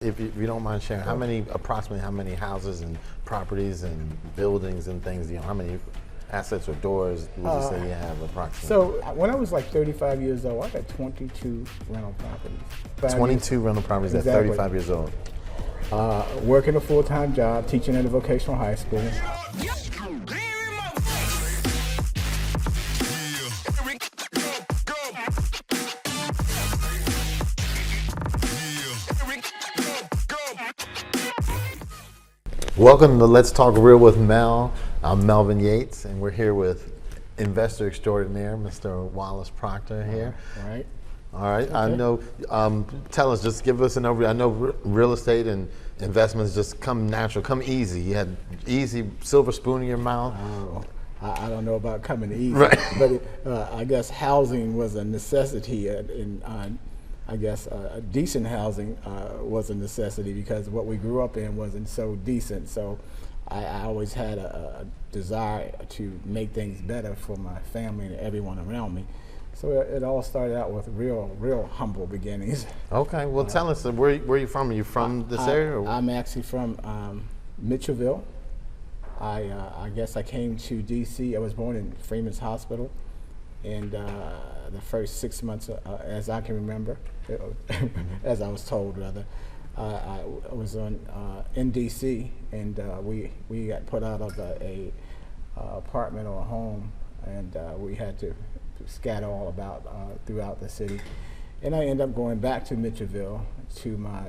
If you don't mind sharing, approximately how many houses and properties and buildings and things, how many assets or doors would you say you have approximately? So when I was like 35 years old, I had 22 rental properties. 22 rental properties at 35 years old. Working a full-time job, teaching at a vocational high school. Welcome to Let's Talk Real with Mel. I'm Melvin Yates, and we're here with investor extraordinaire, Mr. Wallace Proctor here. All right. Okay. I know, tell us, just give us an overview. I know real estate and investments just come natural, come easy. You had easy silver spoon in your mouth. I don't know about coming easy, right. But I guess housing was a necessity, and I guess decent housing was a necessity because what we grew up in wasn't so decent. So I always had a desire to make things better for my family and everyone around me. So it all started out with real humble beginnings. Okay, well tell us, where are you from? Are you from this area? Or? I'm actually from Mitchellville. I guess I came to DC. I was born in Freeman's Hospital, and the first 6 months, as I can remember, as I was told rather, I was in DC, and we got put out of a apartment or a home, and we had to scatter all about throughout the city. And I ended up going back to Mitchellville to my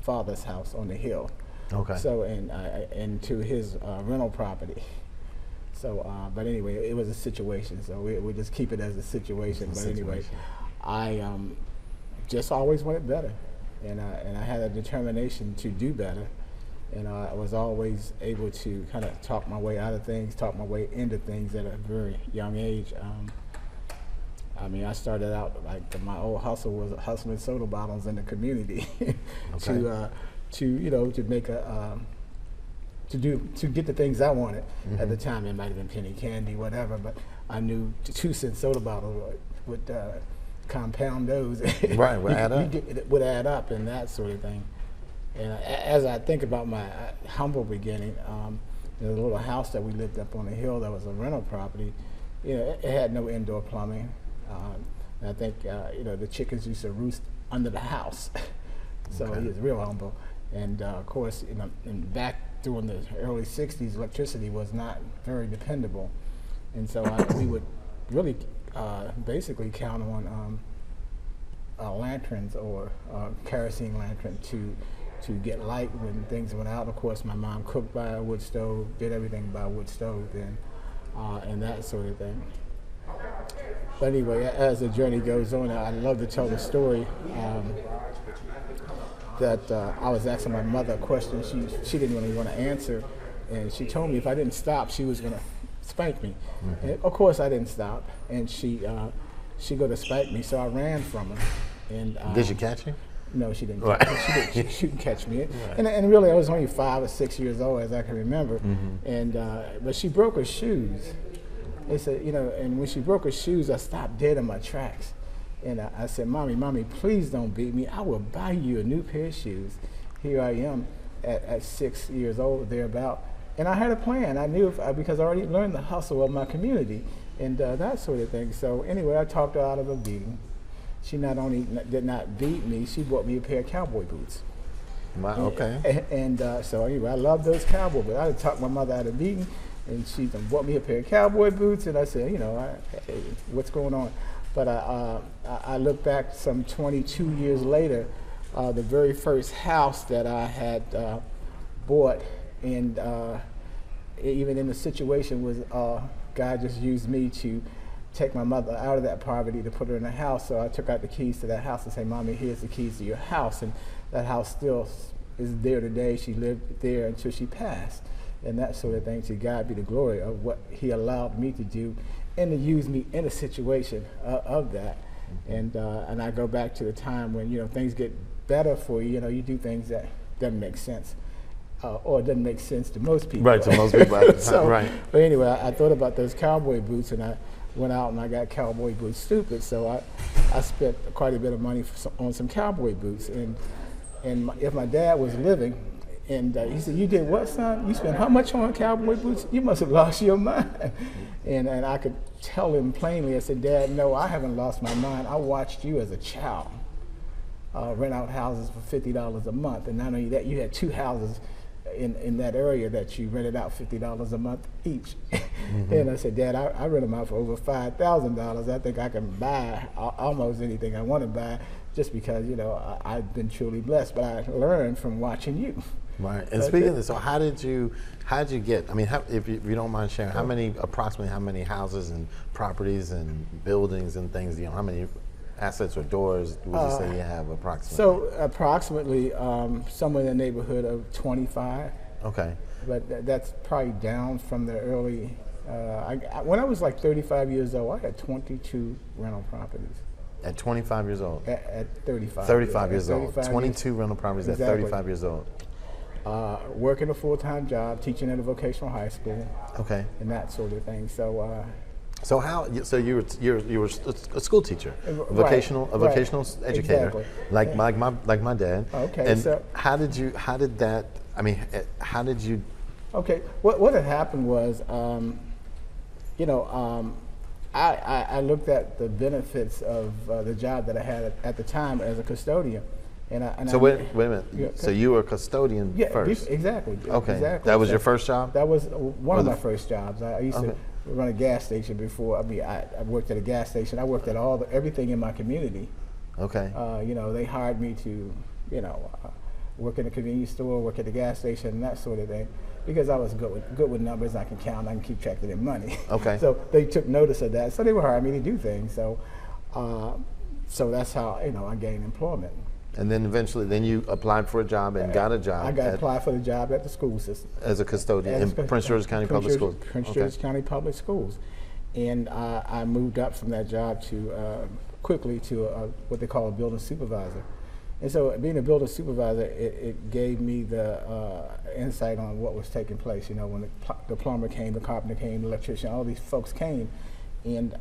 father's house on the hill. Okay. So and to his rental property. So, but anyway, it was a situation. So we just keep it as a situation. Anyway, I just always wanted better, and I had a determination to do better, and I was always able to kind of talk my way out of things, talk my way into things at a very young age. I mean, I started out like my old hustle was hustling soda bottles in the community okay. to make to get the things I wanted. Mm-hmm. At the time. It might have been penny candy, whatever, but I knew 2-cent soda bottle would compound those. Right, would add up. It would add up and that sort of thing. And as I think about my humble beginning, the little house that we lived up on the hill that was a rental property, it had no indoor plumbing. I think the chickens used to roost under the house. So okay. He was real humble. And of course, and back during the early 60s, electricity was not very dependable. And so we would really basically count on lanterns or kerosene lantern to get light when things went out. Of course, my mom cooked by a wood stove, did everything by a wood stove then, and that sort of thing. But anyway, as the journey goes on, I'd love to tell the story that I was asking my mother a question she didn't really want to answer, and she told me if I didn't stop, she was going to spank me. Mm-hmm. And of course, I didn't stop, and she go to spank me, so I ran from her. And did she catch you? No, she didn't. Right. She didn't catch me. Right. And really, I was only 5 or 6 years old, as I can remember. Mm-hmm. And but she broke her shoes. They said, and when she broke her shoes, I stopped dead in my tracks. And I said, Mommy, please don't beat me. I will buy you a new pair of shoes. Here I am at 6 years old, thereabout. And I had a plan. I knew because I already learned the hustle of my community and that sort of thing. So anyway, I talked her out of a beating. She not only did not beat me, she bought me a pair of cowboy boots. Wow, okay. And so anyway, I love those cowboy boots. I talked my mother out of beating, and she bought me a pair of cowboy boots, and I said, hey, what's going on? But I look back some 22 years later, the very first house that I had bought, and even in the situation was God just used me to take my mother out of that poverty to put her in a house. So I took out the keys to that house and said, Mommy, here's the keys to your house. And that house still is there today. She lived there until she passed. And that sort of thing. To God be the glory of what He allowed me to do and to use me in a situation of that. And I go back to the time when, things get better for you. You do things that doesn't make sense. Or it doesn't make sense to most people. Right, to most people at the time, so, right. But anyway, I thought about those cowboy boots, and I went out and I got cowboy boots stupid. So I spent quite a bit of money on some cowboy boots. And And if my dad was living, and he said, "You did what, son? You spent how much on cowboy boots? You must have lost your mind." And I could tell him plainly. I said, "Dad, no, I haven't lost my mind. I watched you as a child rent out houses for $50 a month, and not only that, you had 2 houses in that area that you rented out $50 a month each." And I said, "Dad, I rent them out for over $5,000. I think I can buy almost anything I want to buy, just because, you know, I've been truly blessed. But I learned from watching you." Right. And speaking of this, so how did you get, I mean, if you don't mind sharing, approximately how many houses and properties and buildings and things, you know, how many assets or doors would you say you have approximately? So approximately somewhere in the neighborhood of 25. Okay. But that's probably down from the early, when I was like 35 years old, I had 22 rental properties. At 25 years old? At 35. 35 years old. 35 22 rental properties at 35 years old. Working a full-time job, teaching at a vocational high school. Okay. And that sort of thing. So. So you were a school teacher, vocational educator, exactly. like my dad. Okay. And so how did you? Okay. What had happened was, I looked at the benefits of the job that I had at the time as a custodian. Wait a minute. Yeah, so you were a custodian first? Exactly. Okay. Exactly. That was your first job? That was one of my first jobs. I used to run a gas station before. I mean, I worked at a gas station. I worked at everything in my community. Okay. They hired me to, work in a convenience store, work at the gas station, and that sort of thing, because I was good with numbers. I can count. I can keep track of their money. Okay. So they took notice of that. So they would hire me to do things. So, so that's how I gained employment. And then eventually, you applied for a job and got a job. Applied for the job at the school system. As a custodian in Prince George's County Public Schools. Prince George's County Public Schools. And I moved up from that job quickly to what they call a building supervisor. And so being a building supervisor, it gave me the insight on what was taking place. When the plumber came, the carpenter came, the electrician, all these folks came. And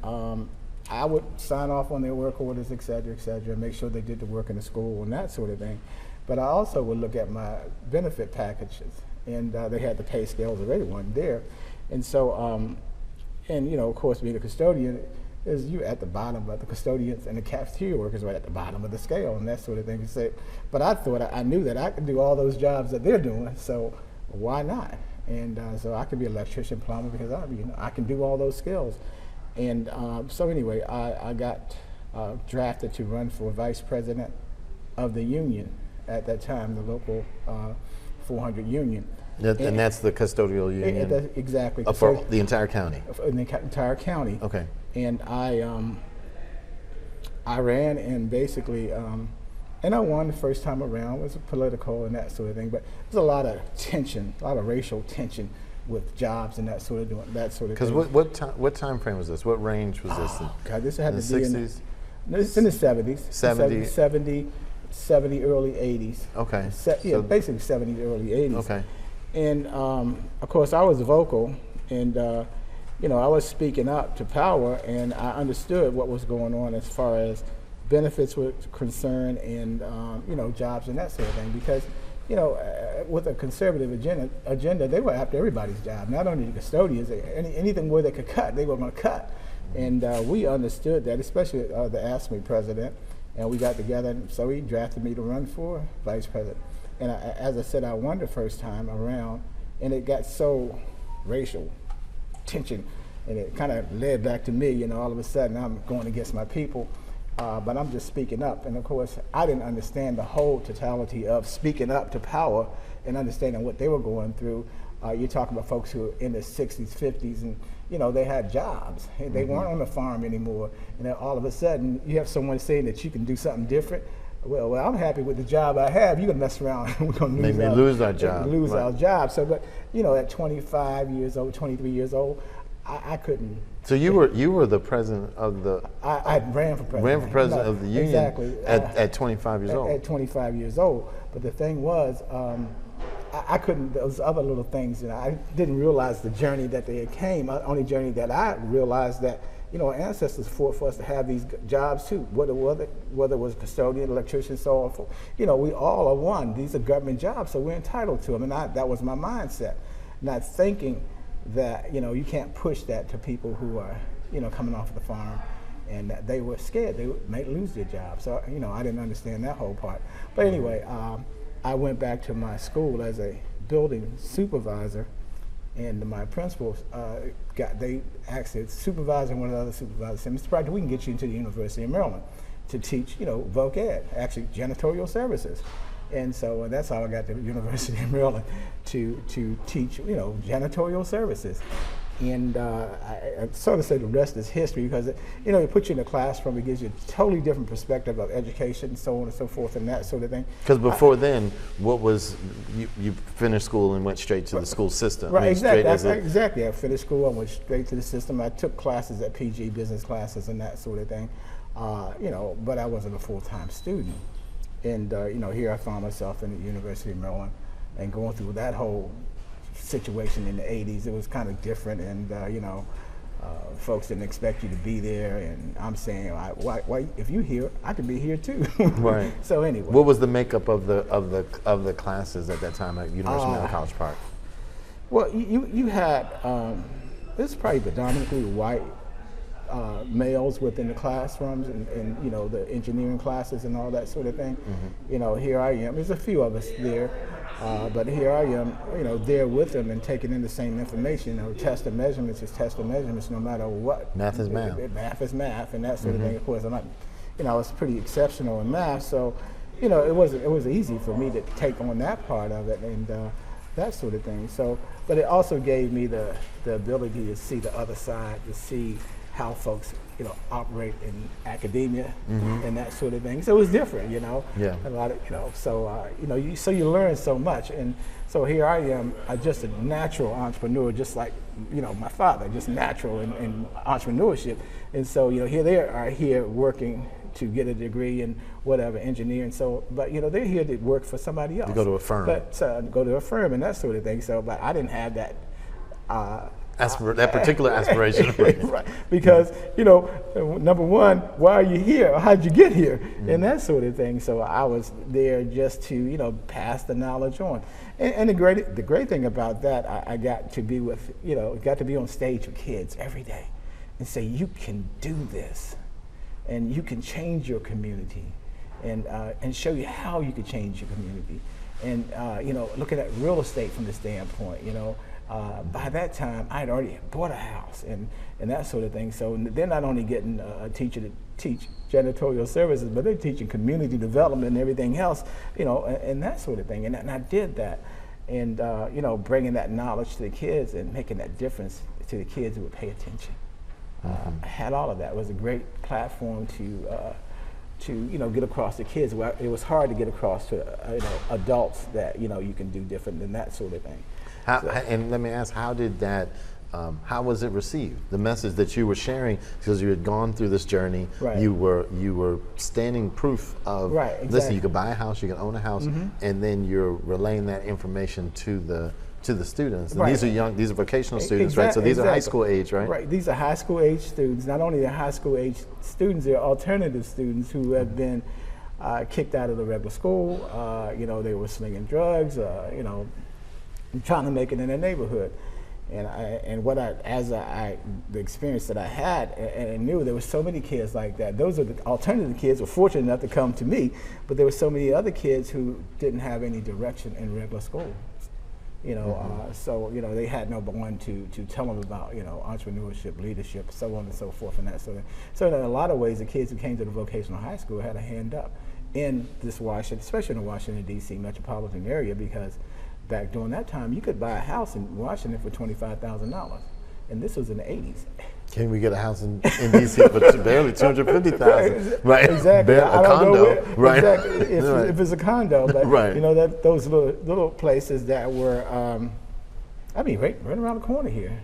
I would sign off on their work orders, et cetera, and make sure they did the work in the school and that sort of thing. But I also would look at my benefit packages, and they had the pay scales already, one there. And so, of course, being a custodian, is you at the bottom, but the custodians and the cafeteria workers right at the bottom of the scale and that sort of thing. But I thought I knew that I could do all those jobs that they're doing, so why not? And so I could be an electrician, plumber, because I can do all those skills. And so anyway, I got drafted to run for vice president of the union at that time, the local 400 union. And that's the custodial union? Exactly. For the entire county? In the entire county. Okay. And I ran, and basically, and I won the first time around. It was political and that sort of thing, but there's a lot of tension, a lot of racial tension with jobs and that sort of thing. Because what time frame was this? What range was this in? God, this had to be 60s? It's in the 70s. 70, early 80s. Okay. Basically 70s, early 80s. Okay. And of course, I was vocal, and I was speaking up to power, and I understood what was going on as far as benefits were concerned, and jobs and that sort of thing. Because with a conservative agenda, they were after everybody's job, not only the custodians. Anything where they could cut, they were going to cut. And we understood that, especially the AFSCME president, and we got together, and so he drafted me to run for vice president. And as I said, I won the first time around, and it got so racial tension, and it kind of led back to me. All of a sudden I'm going against my people. But I'm just speaking up. And of course, I didn't understand the whole totality of speaking up to power and understanding what they were going through. You're talking about folks who were in their 60s, 50s, and they had jobs. They weren't on the farm anymore. And then all of a sudden, you have someone saying that you can do something different. Well, I'm happy with the job I have. You're gonna mess around. We're gonna lose our job. Lose our job. So, but at 25 years old, 23 years old, I couldn't. So you were the president of the. I ran for president. Ran for president of the union. Exactly. At 25 years old. At 25 years old. But the thing was, I couldn't. Those other little things, I didn't realize the journey that they came. The only journey that I realized that our ancestors fought for us to have these jobs too, whether it was custodian, electrician, so on. We all are one. These are government jobs, so we're entitled to them. And that was my mindset, not thinking that, you can't push that to people who are, coming off the farm, and that they were scared they might lose their job. So, I didn't understand that whole part. But anyway, I went back to my school as a building supervisor, and my principal they asked the supervisor and one of the other supervisors said, Mr. Proctor, we can get you into the University of Maryland to teach, voc ed, actually janitorial services. And so that's how I got to the University of Maryland to teach, janitorial services. And I sort of say the rest is history, because it puts you in a classroom, it gives you a totally different perspective of education and so on and so forth and that sort of thing. Because before then, what was, you finished school and went straight to the school system? Right, exactly. I finished school, I went straight to the system. I took classes at PG, business classes and that sort of thing, but I wasn't a full-time student. And here I found myself in the University of Maryland and going through that whole situation in the 80s. It was kind of different, and folks didn't expect you to be there, and I'm saying, why if you're here, I could be here too. Right. So anyway, what was the makeup of the classes at that time at University of Maryland College Park? Well, you had this is probably predominantly white males within the classrooms, and the engineering classes and all that sort of thing. Mm-hmm. Here I am. There's a few of us there. But here I am, there with them and taking in the same information. Test and measurements is test and measurements, no matter what. Math is math. Math is math, and that sort of thing. Of course, I'm not, I was pretty exceptional in math, so, it was easy for me to take on that part of it and that sort of thing. So, but it also gave me the ability to see the other side, to see how folks, operate in academia and that sort of thing. So it was different, Yeah. A lot of, so you learn so much, and so here I am, just a natural entrepreneur, just like, my father, just natural in entrepreneurship, and so here they are here working to get a degree in whatever engineering. So, but they're here to work for somebody else. To go to a firm. But go to a firm and that sort of thing. So, but I didn't have that. That particular aspiration. Right. Because, number one, why are you here? How'd you get here? And that sort of thing. So I was there just to, pass the knowledge on. And the great thing about that, I got to be with, got to be on stage with kids every day and say, you can do this, and you can change your community, and show you how you can change your community. And, looking at real estate from the standpoint, by that time, I had already bought a house and that sort of thing. So they're not only getting a teacher to teach janitorial services, but they're teaching community development and everything else, and that sort of thing. And I did that, and bringing that knowledge to the kids and making that difference to the kids who would pay attention. I had all of that. It was a great platform to get across to kids. Well, it was hard to get across to adults that you can do different than that sort of thing. And let me ask, how did that? How was it received? The message that you were sharing, because you had gone through this journey, right. you were standing proof of, right, exactly. Listen, you could buy a house, you can own a house, and then you're relaying that information to the students. And right. these are vocational students, right? So these are high school age, right? Right, these are high school age students. Not only are high school age students, they're alternative students who have been kicked out of the regular school. They were slinging drugs, trying to make it in their neighborhood. And the experience that I had, and I knew there were so many kids like that. Those are the alternative kids were fortunate enough to come to me, but there were so many other kids who didn't have any direction in regular school. So they had no one to tell them about entrepreneurship, leadership, so on and so forth, and that sort of. So in a lot of ways, the kids who came to the vocational high school had a hand up in this Washington, especially in the Washington D.C. metropolitan area, because back during that time, you could buy a house in Washington for $25,000, and this was in the 80s. Can we get a house in D.C. for barely $250,000? Right, exactly. A condo, right? Exactly. If it's a condo, but right. Those little places that were, right around the corner here.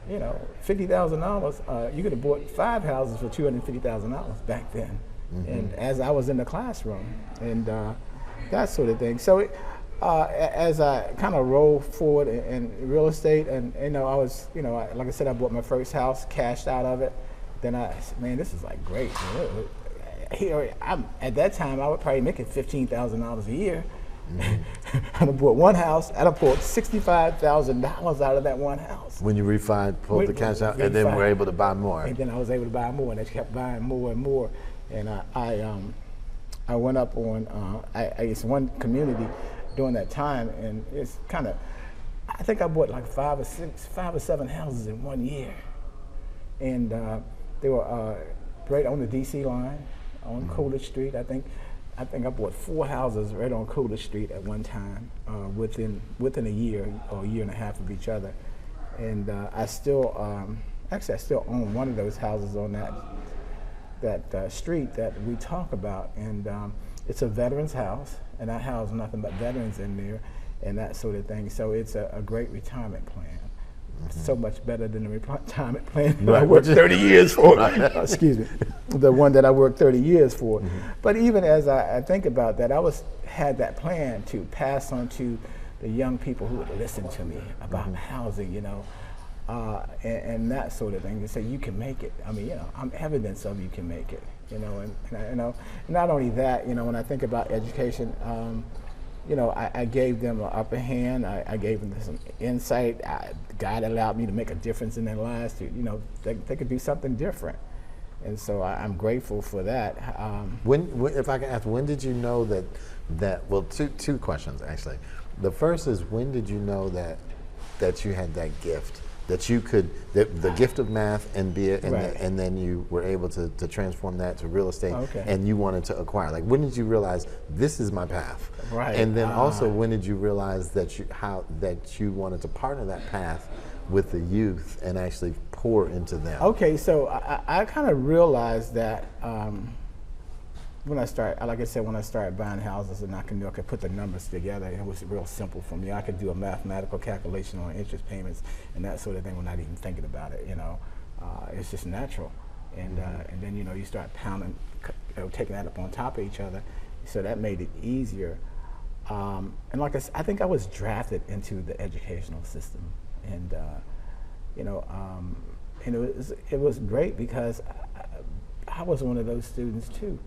$50,000. You could have bought 5 houses for $250,000 back then, and as I was in the classroom, and that sort of thing. So. As I kind of rolled forward in real estate, and I was, like I said, I bought my first house, cashed out of it, then I said, man, this is like great. Here, at that time, I was probably making $15,000 a year. I done bought one house. I done pulled $65,000 out of that one house. When you pulled the cash out, and then were able to buy more. And then I was able to buy more, and I kept buying more and more. And I went up on it's one community during that time, and it's kind of, I think I bought like 5 or 7 houses in 1 year, and they were right on the DC line on Coolidge Street. I think I bought 4 houses right on Coolidge Street at one time, within a year or a year and a half of each other. And I still own one of those houses on that street that we talk about. And it's a veterans house, and I house nothing but veterans in there and that sort of thing. So it's a great retirement plan. So much better than the retirement plan that I worked 30 years for. Excuse me, the one that I worked 30 years for. But even as I think about that, I had that plan to pass on to the young people who would listen to me about housing, and that sort of thing. To say you can make it. I mean, I'm evidence of you can make it. And not only that, when I think about education. I gave them an upper hand. I gave them some insight. God allowed me to make a difference in their lives. They could do something different, and so I'm grateful for that. If I can ask, when did you know that? Well, two questions actually. The first is, when did you know that you had that gift? That you could, the gift of math and and then you were able to transform that to real estate, and you wanted to acquire. Like, when did you realize this is my path? Right. And then also, when did you realize that you wanted to partner that path with the youth and actually pour into them? Okay, so I kind of realized that when I started buying houses, and I could put the numbers together, it was real simple for me. I could do a mathematical calculation on interest payments and that sort of thing without even thinking about it. It's just natural. And then you start pounding, taking that up on top of each other, so that made it easier. And like I said, I think I was drafted into the educational system, and it was great because I was one of those students too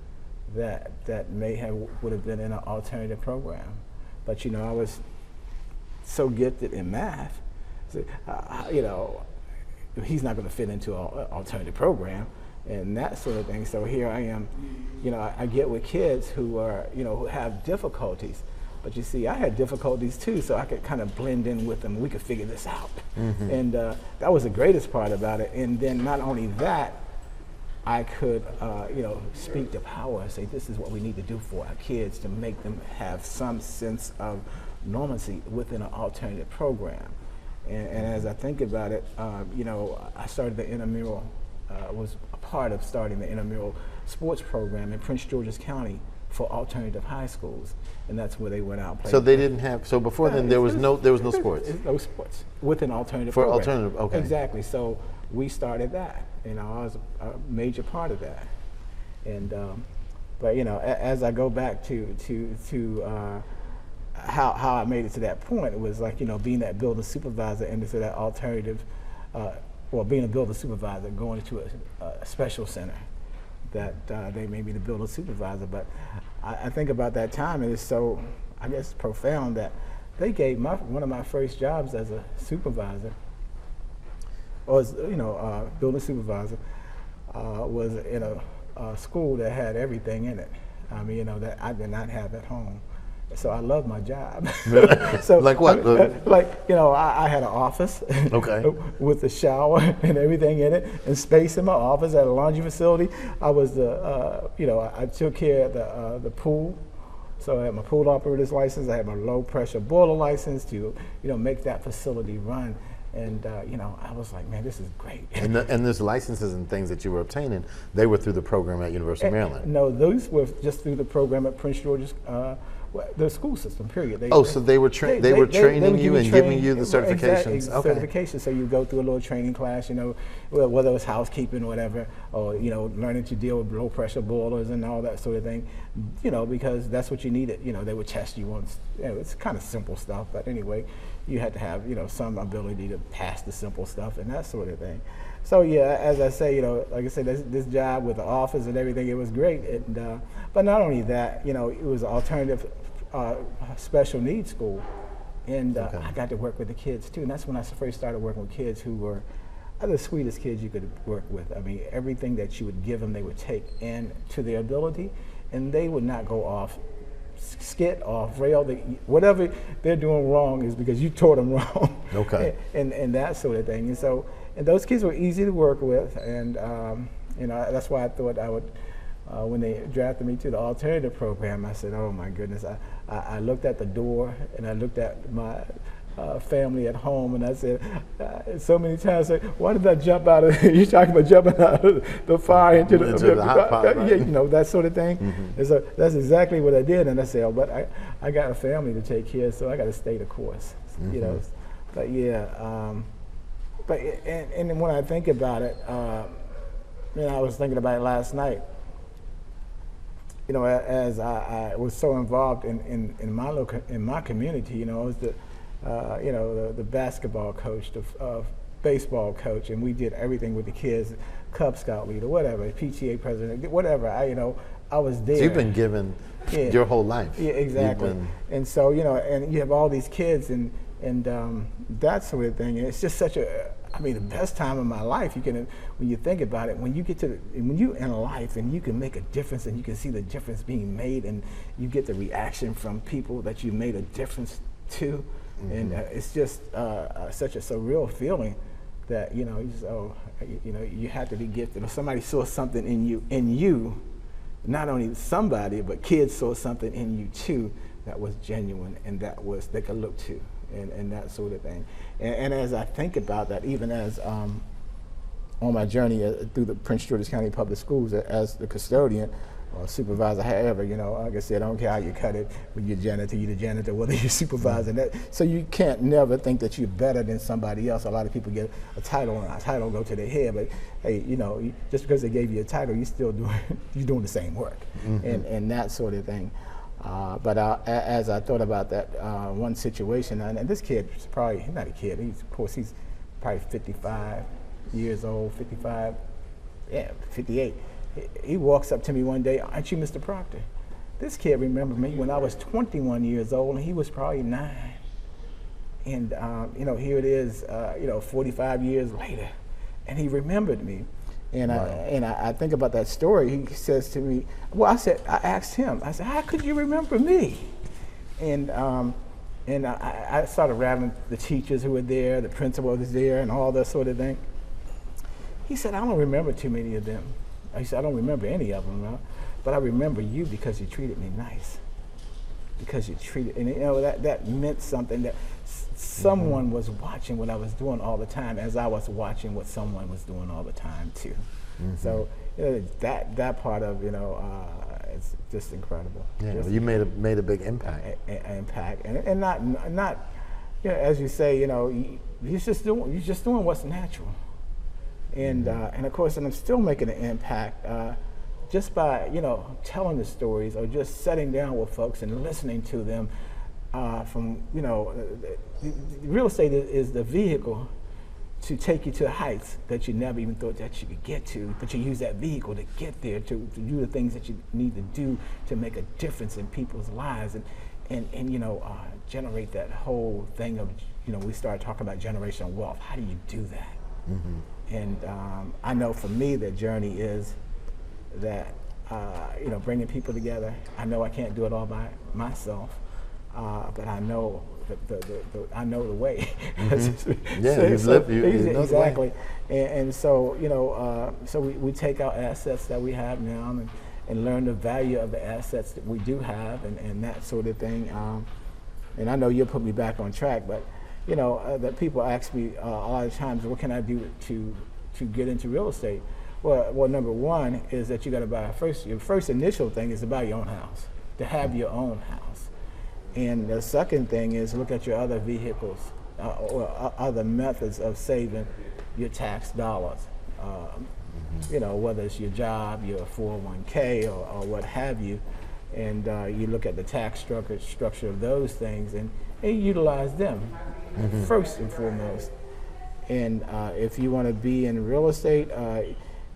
that would have been in an alternative program, but I was so gifted in math, so, he's not going to fit into an alternative program and that sort of thing. So here I am, I get with kids who are who have difficulties, but you see, I had difficulties too, so I could kind of blend in with them. We could figure this out, and that was the greatest part about it. And then not only that, I could, speak to power and say, this is what we need to do for our kids to make them have some sense of normalcy within an alternative program. And as I think about it, I started the intramural, was a part of starting the intramural sports program in Prince George's County for alternative high schools, and that's where they went out and played. So they didn't have. So before then, there was no sports. No sports with an alternative for program. Alternative. Okay. Exactly. So we started that. I was a major part of that, and but as I go back to how I made it to that point, it was like being that building supervisor and into that alternative, being a building supervisor, going into a special center that they made me the building supervisor. But I think about that time, and it's so, I guess, profound that they gave one of my first jobs as a supervisor, or as building supervisor, was in a school that had everything in it. I mean, that I did not have at home. So I love my job. So like what? I had an office, with a shower and everything in it, and space in my office. I had a laundry facility. I was I took care of the pool. So I had my pool operator's license. I had my low pressure boiler license to make that facility run. And I was like, man, this is great. And those licenses and things that you were obtaining, they were through the program at University of Maryland? No, those were just through the program at Prince George's, the school system, period. So they were training you and giving you the certifications? Exactly, certifications. So you go through a little training class, whether it was housekeeping or whatever, or learning to deal with low pressure boilers and all that sort of thing, because that's what you needed. They would test you on, it's kind of simple stuff, but anyway, you had to have some ability to pass the simple stuff and that sort of thing. So yeah, as I say, like I said, this job with the office and everything, it was great. And but not only that, it was an alternative special needs school, and I got to work with the kids too. And that's when I first started working with kids who were the sweetest kids you could work with. I mean, everything that you would give them, they would take in to their ability, and they would not go off skit, off rail. Whatever they're doing wrong is because you taught them wrong. Okay. and that sort of thing. And so, and those kids were easy to work with, and that's why I thought I would. When they drafted me to the alternative program, I said, "Oh my goodness!" I looked at the door, and I looked at my family at home, and I said, so many times, "Why did I jump out of?" You're talking about jumping out of the fire into the hot pot, right? Yeah, that sort of thing. Mm-hmm. And so that's exactly what I did, and I said, "Oh, but I got a family to take care of, so I got to stay the course." Mm-hmm. But yeah, and when I think about it, I was thinking about it last night. As I was so involved in my community, I was the basketball coach, the baseball coach, and we did everything with the kids, Cub Scout leader, whatever, PTA president, whatever. I was there. So you've been given your whole life. Yeah, exactly. And so and you have all these kids and that sort of thing. And it's just such the best time of my life. When you think about it, when you in life and you can make a difference and you can see the difference being made and you get the reaction from people that you made a difference to, mm-hmm. and it's just such a surreal feeling that you have to be gifted. Or somebody saw something in you, not only somebody but kids saw something in you too that was genuine and they could look to. And that sort of thing. And as I think about that, even as on my journey through the Prince George's County Public Schools as the custodian or supervisor, however, like I said, I don't care how you cut it, when you're the janitor, whether you're supervising that. So you can't never think that you're better than somebody else. A lot of people get a title and a title go to their head, but hey, just because they gave you a title, you're doing the same work, mm-hmm. and that sort of thing. But as I thought about that one situation, and this kid is probably, he's not a kid, he's probably 55 years old, 58. He walks up to me one day, "Aren't you Mr. Proctor?" This kid remembered me when I was 21 years old, and he was probably 9. And, here it is, 45 years later, and he remembered me. And wow. I think about that story. He says to me, I asked him, I said, "How could you remember me?" And I started rattling the teachers who were there, the principal was there, and all that sort of thing. He said, "I don't remember too many of them." He said, "I don't remember any of them, but I remember you because you treated me nice. Because you treated," and that meant something, that someone was watching what I was doing all the time, as I was watching what someone was doing all the time too. Mm-hmm. So that part of it's just incredible. Yeah, you made a big impact. Impact, and not as you say, you're just doing what's natural, and mm-hmm. And of course, and I'm still making an impact. Just by telling the stories or just sitting down with folks and listening to them, real estate is the vehicle to take you to heights that you never even thought that you could get to, but you use that vehicle to get there, to do the things that you need to do to make a difference in people's lives and generate that whole thing of, we started talking about generational wealth. How do you do that? Mm-hmm. And I know for me, the journey is that bringing people together. I know I can't do it all by myself, but I know I know the way. Mm-hmm. Yeah, you know exactly. And so so we take our assets that we have now and learn the value of the assets that we do have and that sort of thing. And I know you'll put me back on track, but that people ask me a lot of times, what can I do to get into real estate? Well, number one is that you got to buy your first initial thing is to buy your own house, to have your own house. And the second thing is look at your other vehicles or other methods of saving your tax dollars. Whether it's your job, your 401k, or what have you, and you look at the tax structure of those things and utilize them first and foremost. And if you want to be in real estate,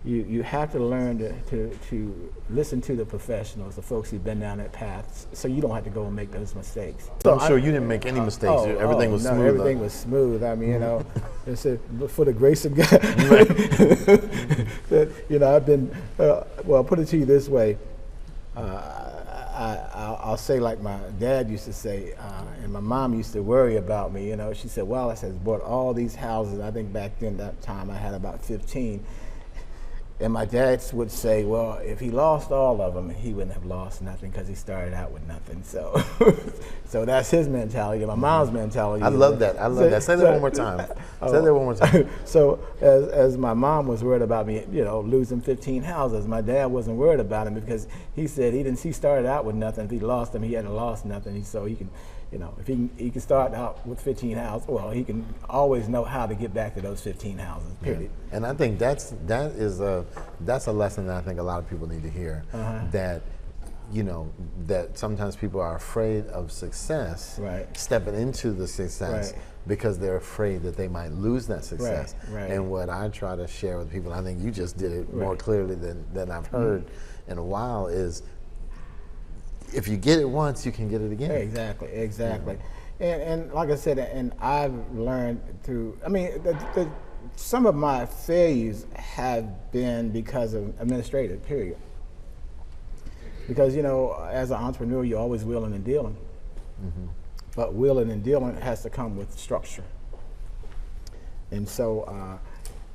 you have to learn to listen to the professionals, the folks who've been down that path, so you don't have to go and make those mistakes. So I'm sure you didn't make any mistakes. Everything was smooth. Everything was smooth. I mean, you know, it's for the grace of God. That, you know, I've been. Well, put it to you this way. I'll say like my dad used to say, and my mom used to worry about me. You know, she said, Wallace has bought all these houses. I think back then, that time, I had about 15. And my dad would say, well, if he lost all of them, he wouldn't have lost nothing because he started out with nothing. So so that's his mentality. My mom's mentality. I love that. I love that. Say that one more time. Say that one more time. So as my mom was worried about me, you know, losing 15 houses, my dad wasn't worried about him because he said he started out with nothing. If he lost them, he hadn't lost nothing. So he can, you know, if he can start out with 15 houses, well, he can always know how to get back to those 15 houses, period. Yeah. And I think that's a lesson that I think a lot of people need to hear, that, you know, that sometimes people are afraid of success, stepping into the success, because they're afraid that they might lose that success. And what I try to share with people, I think you just did it more clearly than I've heard in a while, is if you get it once, you can get it again. Exactly, exactly. And like I said, and I've learned through, I mean, some of my failures have been because of administrative, period. Because, you know, as an entrepreneur, you're always wheeling and dealing. But wheeling and dealing has to come with structure. And so,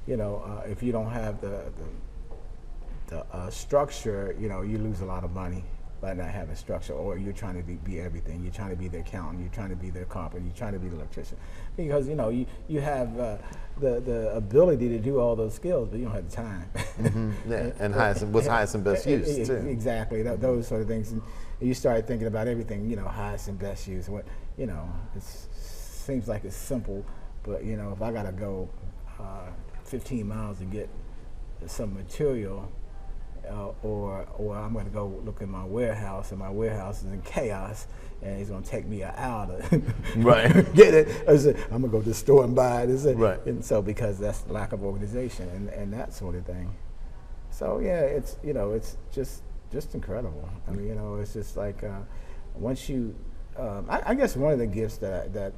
you know, if you don't have the structure, you know, you lose a lot of money by not having structure, or you're trying to be everything. You're trying to be the accountant, you're trying to be the carpenter, you're trying to be the electrician. Because, you know, you have the ability to do all those skills, but you don't have the time. Yeah, and what's highest and best use, too. Exactly, those sort of things. And you start thinking about everything, you know, highest and best use. What, you know, it seems like it's simple, but, you know, if I got to go 15 miles to get some material, or I'm going to go look in my warehouse, and my warehouse is in chaos, and it's going to take me an hour to get it. I said, I'm going to go to the store and buy it. And so, because that's lack of organization and that sort of thing. So yeah, it's, you know, it's just incredible. I mean, you know, it's just like once you, I guess one of the gifts that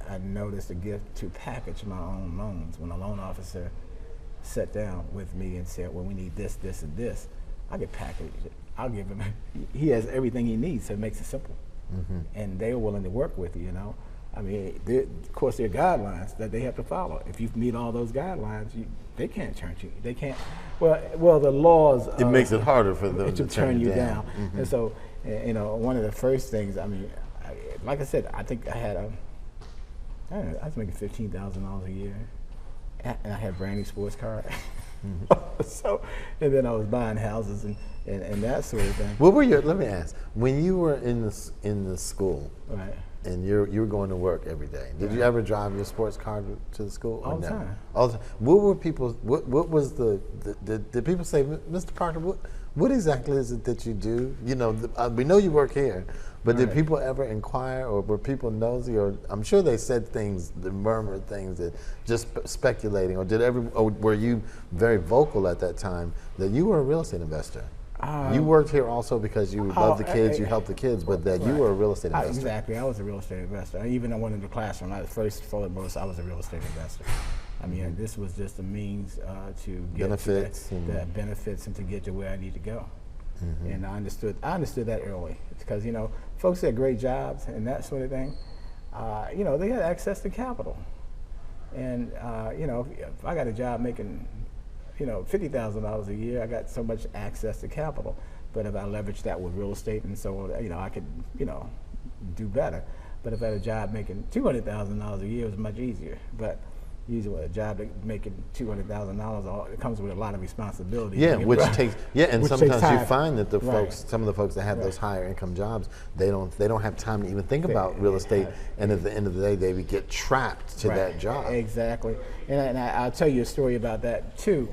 I noticed, a gift to package my own loans. When a loan officer sat down with me and said, well, we need this, this, and this, I could package it. I'll give him, he has everything he needs, so it makes it simple. And they're willing to work with you, you know. I mean, of course, there are guidelines that they have to follow. If you meet all those guidelines, they can't turn you. They can't. Well, the laws. It makes it harder for them to turn you down. And so, you know, one of the first things. I mean, like I said, I think I had I was making $15,000 a year, and I had a brand new sports car. So, and then I was buying houses and that sort of thing. What were your? Let me ask. When you were in the school, and you were going to work every day, did you ever drive your sports car to the school? All the time. All the time. What were people? What was did people say, Mr. Proctor? What exactly is it that you do? You know, we know you work here, but did people ever inquire, or were people nosy? Or I'm sure they said things, they murmured things, that just speculating. Or or were you very vocal at that time that you were a real estate investor? You worked here also because you loved the kids, you helped the kids, but that you were a real estate investor. Exactly, I was a real estate investor. Even I went into the classroom. I was foremost, I was a real estate investor. I mean, this was just a means to get benefits and to get to where I need to go. And I understood that early, because, you know, folks had great jobs and that sort of thing. You know, they had access to capital, and you know, if I got a job making, you know, $50,000 a year, I got so much access to capital. But if I leveraged that with real estate and so on, you know, I could, you know, do better. But if I had a job making $200,000 a year, it was much easier. But usually a job making $200,000, it comes with a lot of responsibility. Yeah, and sometimes you find that some of the folks that have those higher income jobs, they don't have time to even think about real estate, and at the end of the day, they would get trapped to that job. Exactly, and I'll tell you a story about that too,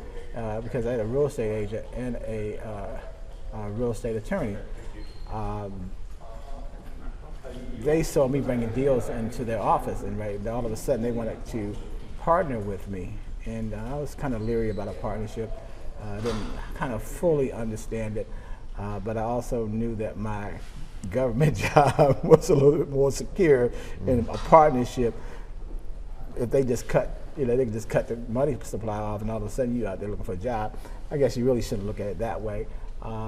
because I had a real estate agent and a real estate attorney. They saw me bringing deals into their office, and all of a sudden they wanted to partner with me, and I was kind of leery about a partnership. I didn't kind of fully understand it, but I also knew that my government job was a little bit more secure. In a partnership, if they just cut, they can just cut the money supply off, and all of a sudden you out there looking for a job. I guess you really shouldn't look at it that way,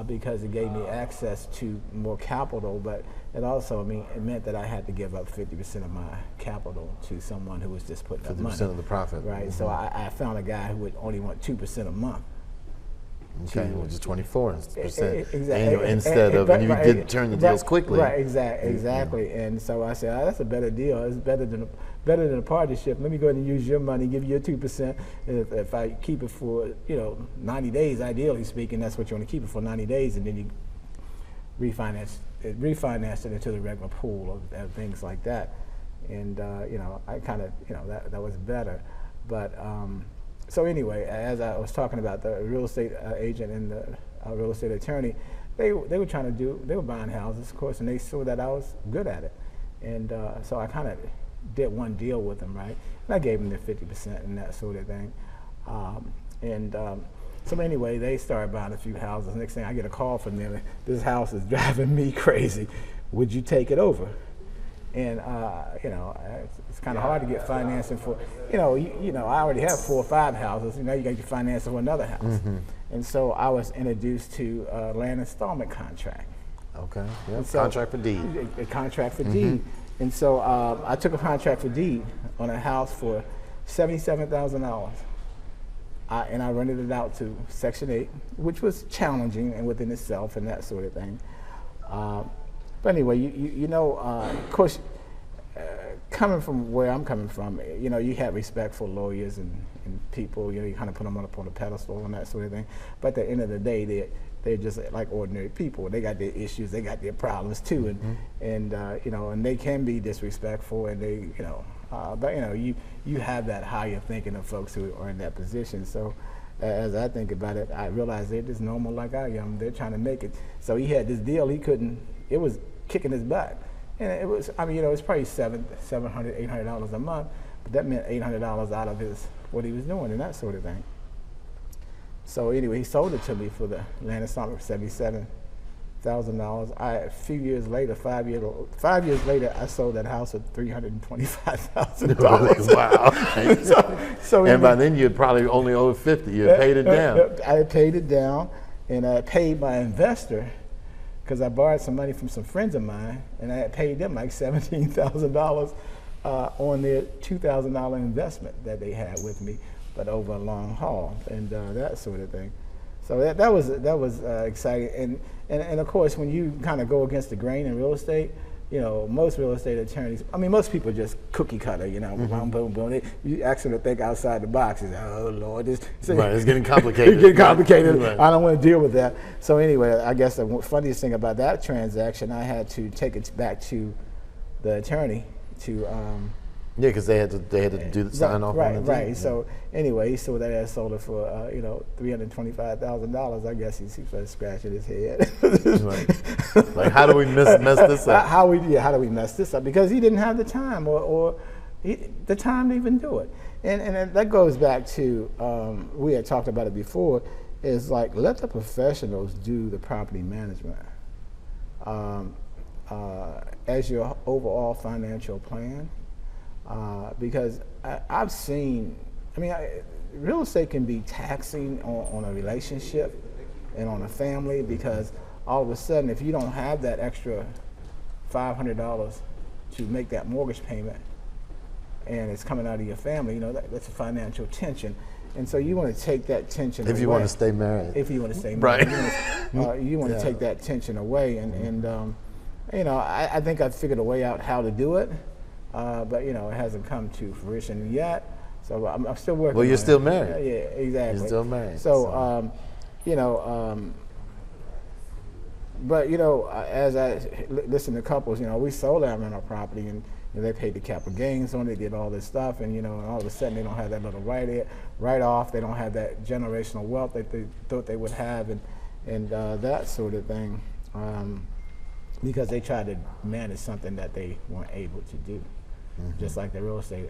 because it gave me access to more capital, but it also, it meant that I had to give up 50% of my capital to someone who was just putting up money. 50% of the profit. Right. So I found a guy who would only want 2% a month. Okay, which is 24% Exactly. annual instead of, and you did turn the deals quickly. Right, exactly. And so I said, that's a better deal. It's better than a partnership. Let me go ahead and use your money, give you a 2%. And if I keep it for 90 days, ideally speaking, that's what you want to keep it for, 90 days, and then you refinance it into the regular pool of things like that. And I kind of that was better, but. So anyway, as I was talking about, the real estate agent and the real estate attorney, they were buying houses, of course, and they saw that I was good at it. And so I kind of did one deal with them, right? And I gave them their 50% and that sort of thing. So anyway, they started buying a few houses. Next thing I get a call from them, this house is driving me crazy. Would you take it over? And it's kind of hard to get financing for, I already have 4 or 5 houses. You got to get financing for another house. Mm-hmm. And so I was introduced to a land installment contract. Okay. Yeah. So, contract for deed. A contract for deed. And so I took a contract for deed on a house for $77,000. And I rented it out to Section 8, which was challenging and within itself and that sort of thing. But anyway, of course, coming from where I'm coming from, you have respect for lawyers and people. You kind of put them up on a pedestal and that sort of thing. But at the end of the day, they're just like ordinary people. They got their issues, they got their problems too, and they can be disrespectful, and they, but you have that higher thinking of folks who are in that position. So. As I think about it, I realize they're just normal like I am. They're trying to make it. So he had this deal. It was kicking his butt. And it was, it's probably $700, $800 a month, but that meant $800 out of what he was doing and that sort of thing. So anyway, he sold it to me for the land installment for $77,000. A few years later, 5 years later, I sold that house for $325,000. Wow. So and by then you'd probably only owe 50. You had paid it down. I had paid it down, and I paid my investor, because I borrowed some money from some friends of mine, and I had paid them like $17,000 on their $2,000 investment that they had with me, but over a long haul and that sort of thing. So that was exciting, and of course when you kind of go against the grain in real estate, most real estate attorneys, most people are just cookie cutter, boom, boom, boom. You ask them to think outside the box. You say, oh Lord, it's getting complicated. It's getting complicated. Right. I don't want to deal with that. So anyway, I guess the funniest thing about that transaction, I had to take it back to the attorney to. Yeah, because they had to sign off on the deal. Right. So anyway, he saw that I sold it for $325,000. I guess he started scratching his head. Like, how do we mess this up? How do we mess this up? Because he didn't have the time or the time to even do it. And that goes back to we had talked about it before. Is like, let the professionals do the property management as your overall financial plan. Because I've seen, real estate can be taxing on a relationship and on a family, because all of a sudden, if you don't have that extra $500 to make that mortgage payment, and it's coming out of your family, that's a financial tension. And so you want to take that tension away. If you want to stay married. If you want to stay married. Right. You want to take that tension away. And I think I've figured a way out how to do it. But it hasn't come to fruition yet, so I'm still working. Well, you're on still it. married. Yeah, exactly. You're still married. So, but as I listen to couples, we sold our rental property, and they paid the capital gains on it, did all this stuff, and and all of a sudden they don't have that little write-off, they don't have that generational wealth that they thought they would have, and that sort of thing, because they tried to manage something that they weren't able to do. Just like the real estate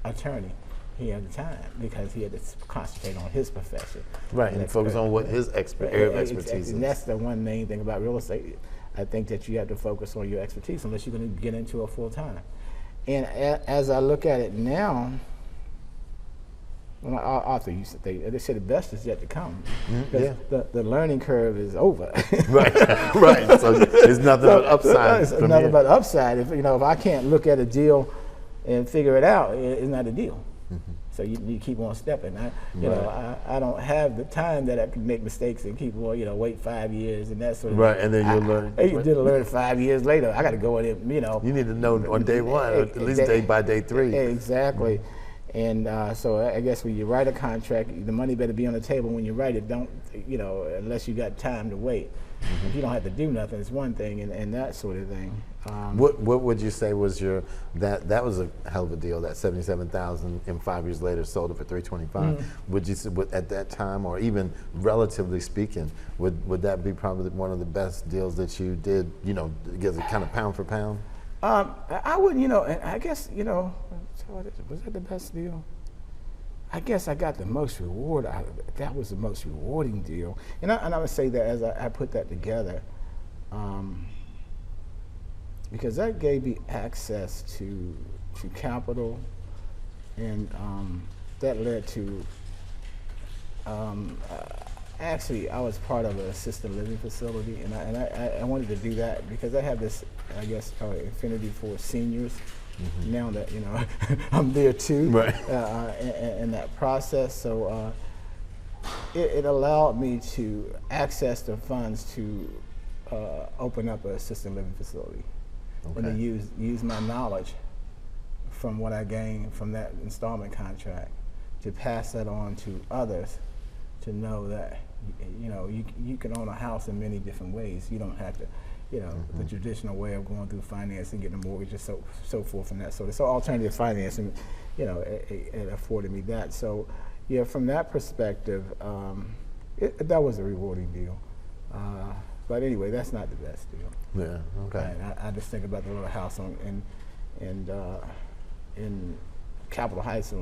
attorney here at the time because he had to concentrate on his profession. Right, and focus on what his area of expertise is. And that's the one main thing about real estate. I think that you have to focus on your expertise unless you're going to get into it full time. And as I look at it now, well, Arthur used to think, they said the best is yet to come. Yeah. The learning curve is over. Right, right. So there's nothing but upside. It's nothing but upside. If I can't look at a deal and figure it out, it's not a deal. So you keep on stepping. I don't have the time that I can make mistakes and keep on, wait 5 years and that sort of right, thing. and then you'll learn. You did learn 5 years later. I got to go in, You need to know on day one, or at least day by day 3. Exactly. And so I guess when you write a contract, the money better be on the table when you write it. Don't, unless you got time to wait. If you don't have to do nothing, it's one thing, and that sort of thing. What would you say was that was a hell of a deal? That $77,000 and 5 years later sold it for $325. Would you say at that time, or even relatively speaking, would that be probably one of the best deals that you did? Get it kind of pound for pound. I wouldn't, I guess, was that the best deal? I guess I got the most reward out of it. That was the most rewarding deal. And I would say that as I put that together, because that gave me access to capital, and that led to, actually I was part of an assisted living facility, and I wanted to do that because I have this, I guess, affinity for seniors. Now that I'm there too, right. In that process, so it allowed me to access the funds to open up an assisted living facility, and to use my knowledge from what I gained from that installment contract to pass that on to others, to know that you can own a house in many different ways. You don't have to. The traditional way of going through financing, getting a mortgage, and so forth, and that sort of. So alternative financing, it afforded me that. So, from that perspective, that was a rewarding deal. But anyway, that's not the best deal. Yeah. Okay. I just think about the little house in Capitol Heights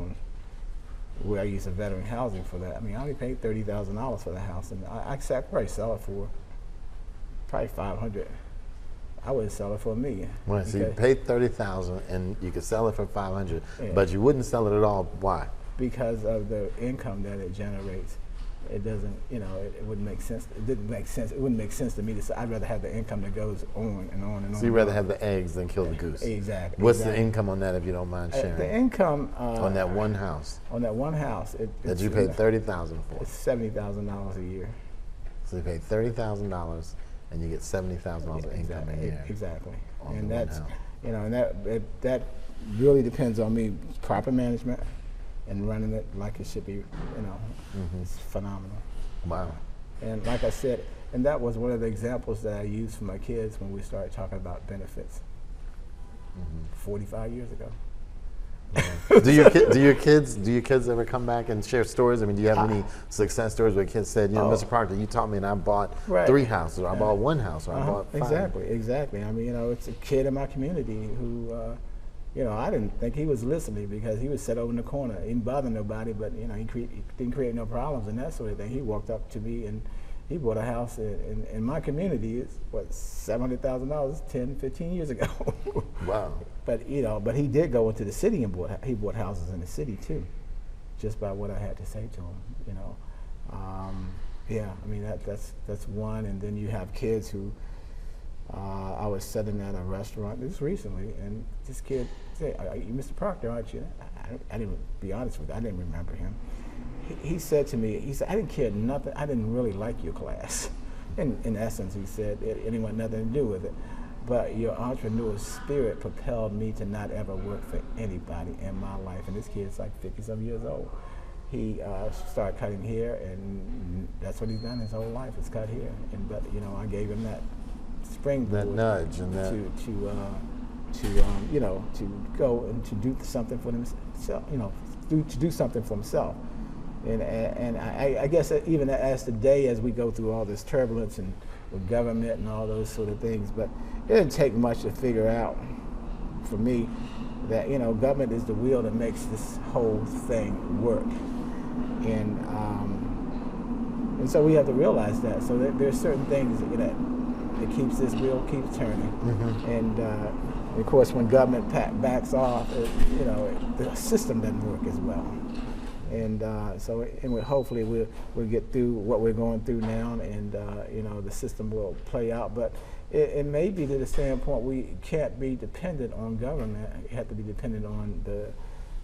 where I used a veteran housing for that. I mean, I only paid $30,000 for the house, and I could probably sell it for probably $500. I wouldn't sell it for $1 million. Right, so you paid $30,000 and you could sell it for $500, but you wouldn't sell it at all. Why? Because of the income that it generates. It doesn't, it wouldn't make sense. It didn't make sense. It wouldn't make sense to me to say. I'd rather have the income that goes on and on and on. So you'd rather have the eggs than kill the goose. Exactly. What's the income on that, if you don't mind sharing? The income on that one house. On that one house, that you paid $30,000 for. It's $70,000 a year. So you paid $30,000 and you get $70,000 of income a year. Exactly. And that's, and that really depends on me. Proper management and running it like it should be. It's phenomenal. Wow. And like I said, and that was one of the examples that I used for my kids when we started talking about benefits 45 years ago. Yeah. Do your kids ever come back and share stories? I mean, do you have any success stories where kids said, Mr. Proctor, you taught me and I bought 3 houses, or I bought 1 house, or I bought 5. Exactly. I mean, it's a kid in my community who, I didn't think he was listening because he was set over in the corner. He didn't bother nobody, but, he didn't create no problems and that sort of thing. He walked up to me and he bought a house in my community. It's $700,000 10, 15 years ago. Wow. But but he did go into the city and bought houses in the city too, just by what I had to say to him. I mean that's one. And then you have kids who. I was sitting at a restaurant just recently, and this kid said, "Are you Mr. Proctor, aren't you?" I didn't be honest with you. I didn't remember him. He said to me, he said, "I didn't care nothing. I didn't really like your class." In essence, he said, it didn't want nothing to do with it. But your entrepreneurial spirit propelled me to not ever work for anybody in my life. And this kid's like 50-some years old. He started cutting hair, and that's what he's done his whole life, is cut hair. But I gave him that springboard, that nudge, and that to go and to do something for himself. To do something for himself. And I guess even as today, as we go through all this turbulence and with government and all those sort of things, but it didn't take much to figure out for me that, you know, government is the wheel that makes this whole thing work. And so we have to realize that. So there's certain things that keeps this wheel keeps turning. And of course, when government backs off, the system doesn't work as well. And hopefully we'll get through what we're going through now, and the system will play out. But it may be to the standpoint we can't be dependent on government. You have to be dependent on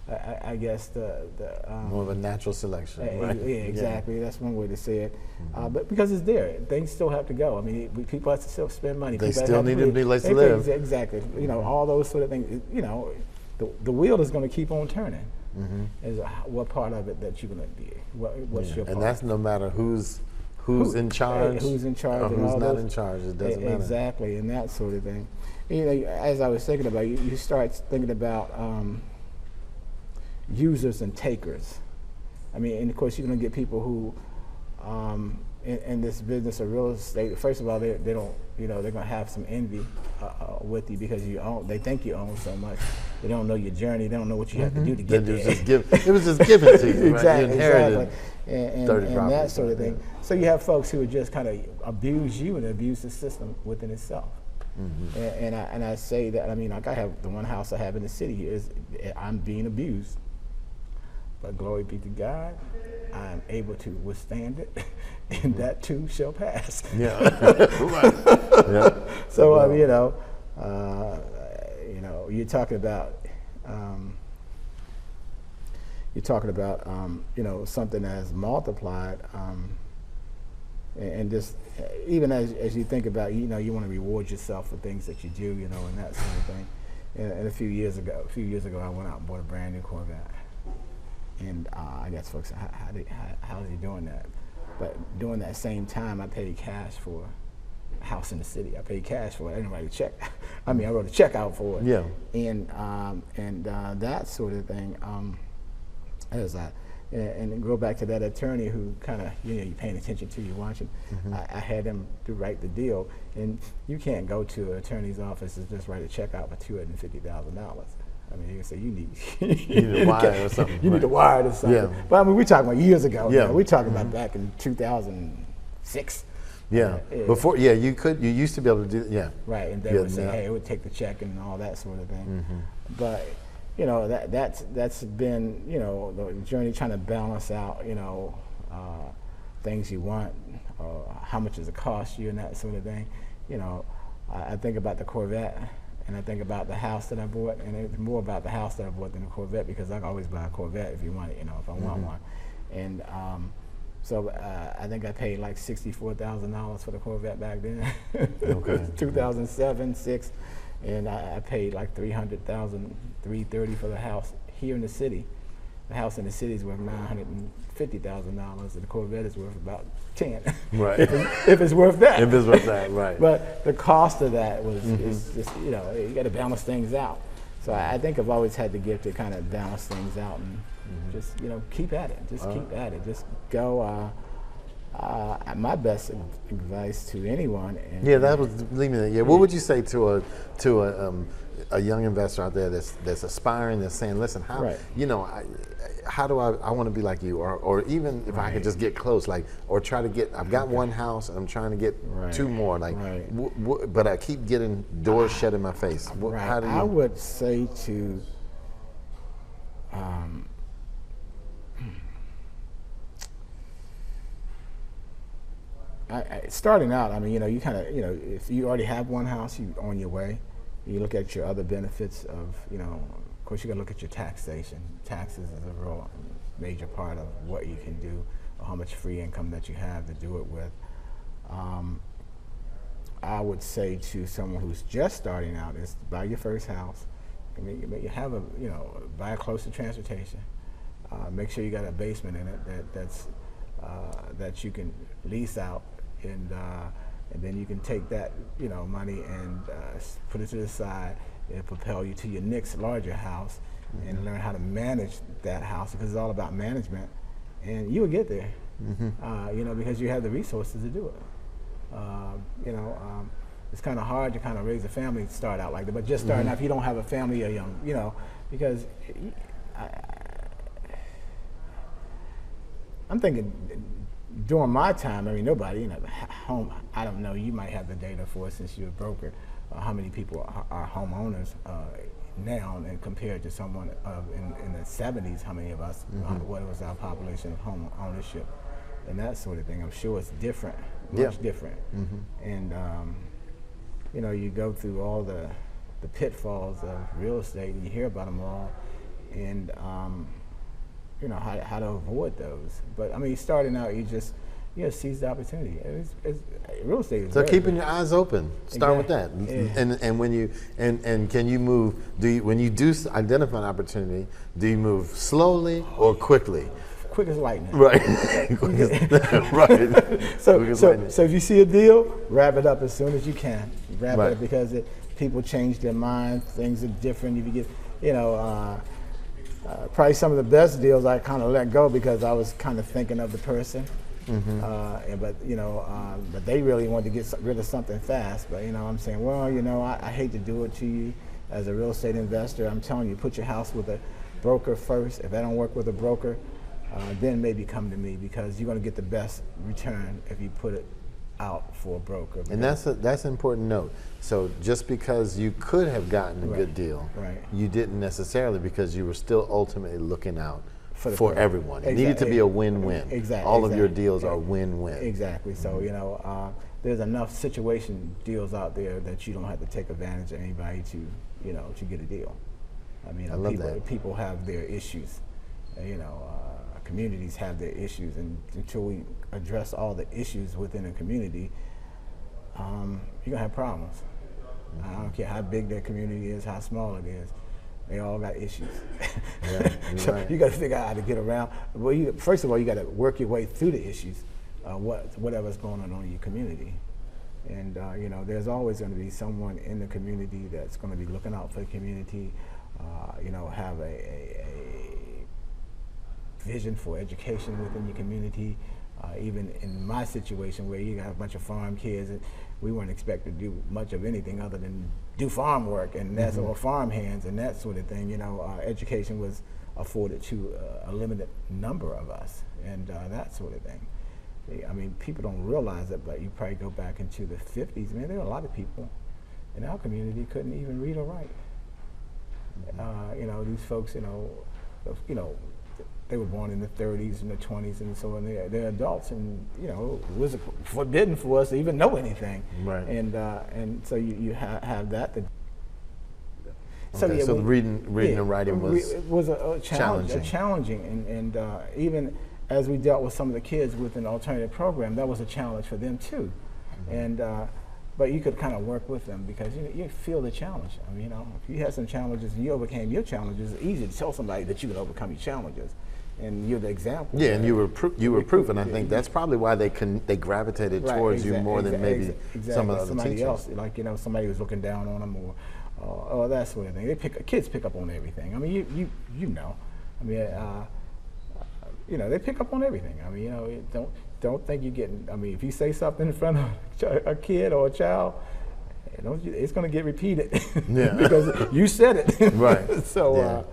I guess more of a natural selection. Right? Yeah, exactly. Yeah. That's one way to say it. But because it's there, things still have to go. I mean, people have to still spend money. They still need to be place to live. Exactly. All those sort of things. The wheel is going to keep on turning. Is what part of it that you're going to be? What's your part? And that's no matter who's in charge, who's in charge, or and who's all not those, in charge. It doesn't matter. Exactly, and that sort of thing. As I was thinking about, you start thinking about users and takers. I mean, and of course, you're going to get people who, in this business of real estate. First of all, they don't, they're going to have some envy with you because you own. They think you own so much. They don't know your journey. They don't know what you have to do to get there. It was just given to you, right? Exactly, You inherited and that sort of thing. So you have folks who would just kind of abuse you and abuse the system within itself. And I say that, I mean, like I have the one house I have in the city is I'm being abused. But glory be to God, I'm able to withstand it, and that too shall pass. Yeah. Right. Yeah. So you're talking about something that's multiplied, and just even as you think about you want to reward yourself for things that you do, and that sort of thing. And a few years ago, I went out and bought a brand new Corvette. And I guess folks, how is he doing that? But during that same time, I paid cash for a house in the city. I paid cash for it. I didn't write a check. I mean, I wrote a check out for it. Yeah. And that sort of thing. And go back to that attorney who kind of you're paying attention to, you're watching. I had him to write the deal, and you can't go to an attorney's office and just write a check out for $250,000. I mean, you can say you need a wire or something. You need a wire or something. Yeah. But I mean, we're talking about years ago. Yeah. We're talking about back in 2006. Yeah. Before, you used to be able to do, yeah. Right, and they would say, hey, it would take the check and all that sort of thing. But that's been the journey, trying to balance out things you want, how much does it cost you, and that sort of thing. I think about the Corvette. And I think about the house that I bought, and it's more about the house that I bought than the Corvette, because I can always buy a Corvette if you want it, if I want one. And so I think I paid like $64,000 for the Corvette back then. Okay. 2007, 6, and I paid like $330,000 for the house here in the city. The house in the city is worth $950,000, and the Corvette is worth about 10. Right. if it's worth that. If it's worth that, right. But the cost of that is just you got to balance things out. So I think I've always had the gift to kind of balance things out and just keep at it. Just keep at it. Just go. My best advice to anyone. That was leaving it. Yeah. What would you say to a young investor out there that's aspiring, that's saying, listen, how do I want to be like you, or even if I could just get close, or try to get, I've got one house and I'm trying to get two more, but I keep getting doors shut in my face. How do you? I would say to starting out, I mean, you kind of, if you already have one house, you're on your way. You look at your other benefits of, of course, you got to look at your taxation. Taxes is a real major part of what you can do, or how much free income that you have to do it with. I would say to someone who's just starting out is buy your first house. I mean, you have buy it close to transportation. Make sure you got a basement in it that you can lease out, and then you can take that money and put it to the side and propel you to your next larger house, and learn how to manage that house, because it's all about management, and you will get there. Because you have the resources to do it. it's kind of hard to kind of raise a family to start out like that. But just starting out, if you don't have a family or young, you know, because I'm thinking during my time, I mean, nobody, you know, home, I don't know, you might have the data for it since you're a broker, how many people are homeowners now, and compared to someone in the 70s, how many of us, what was our population of home ownership and that sort of thing. I'm sure it's different, much different. And, you know, you go through all the pitfalls of real estate and you hear about them all, and you know, how to avoid those. But I mean, starting out, you just seize the opportunity. Real estate is so very keeping good. your eyes open. Start with that. And when you can you move? When you do identify an opportunity, do you move slowly or quickly? Quick as lightning. Right. Right. So if you see a deal, wrap it up as soon as you can. Wrap it up, because people change their mind. Things are different. If you get, you know, probably some of the best deals I kind of let go because I was kind of thinking of the person. But you know, but they really wanted to get rid of something fast. But you know, I'm saying, well, you know, I hate to do it to you as a real estate investor. I'm telling you, put your house with a broker first. If I don't work with a broker, then maybe come to me, because you're going to get the best return if you put it out for a broker. And that's an important note. So just because you could have gotten a good deal, you didn't necessarily, because you were still ultimately looking out for everyone. It needed to be a win-win. Exactly. All of your deals are win-win. Exactly. So you know, there's enough situation deals out there that you don't have to take advantage of anybody to, you know, to get a deal. I mean, people have their issues. You know, communities have their issues, and until we address all the issues within a community, you're gonna have problems. I don't care how big their community is, how small it is. They all got issues. So you got to figure out how to get around. Well, first of all, you got to work your way through the issues, whatever's going on in your community. And you know, there's always going to be someone in the community that's going to be looking out for the community. You know, have a vision for education within your community. Even in my situation, where you got a bunch of farm kids, and we weren't expected to do much of anything other than do farm work, and that's or farm hands and that sort of thing. You know, education was afforded to a limited number of us, and that sort of thing. I mean, people don't realize it, but you probably go back into the 50s. Man, there were a lot of people in our community couldn't even read or write. You know, these folks, you know, they were born in the 30s and the 20s, and so on. They're adults, and you know, it was forbidden for us to even know anything. Right. And so you have that. So reading and writing was a challenging, and even as we dealt with some of the kids with an alternative program, that was a challenge for them too. And but you could kind of work with them, because you feel the challenge. I mean, you know, if you had some challenges and you overcame your challenges, it's easy to tell somebody that you can overcome your challenges, and you're the example. Yeah, and you were proof, and I think that's probably why they gravitated towards you more than maybe some of the other teachers. Else, like, you know, somebody was looking down on them, or that sort of thing. Kids pick up on everything. I mean, you know, I mean, you know, they pick up on everything. I mean, you know, don't think you're getting. I mean, if you say something in front of a kid or a child, it's going to get repeated. Yeah. Because you said it. Right. So.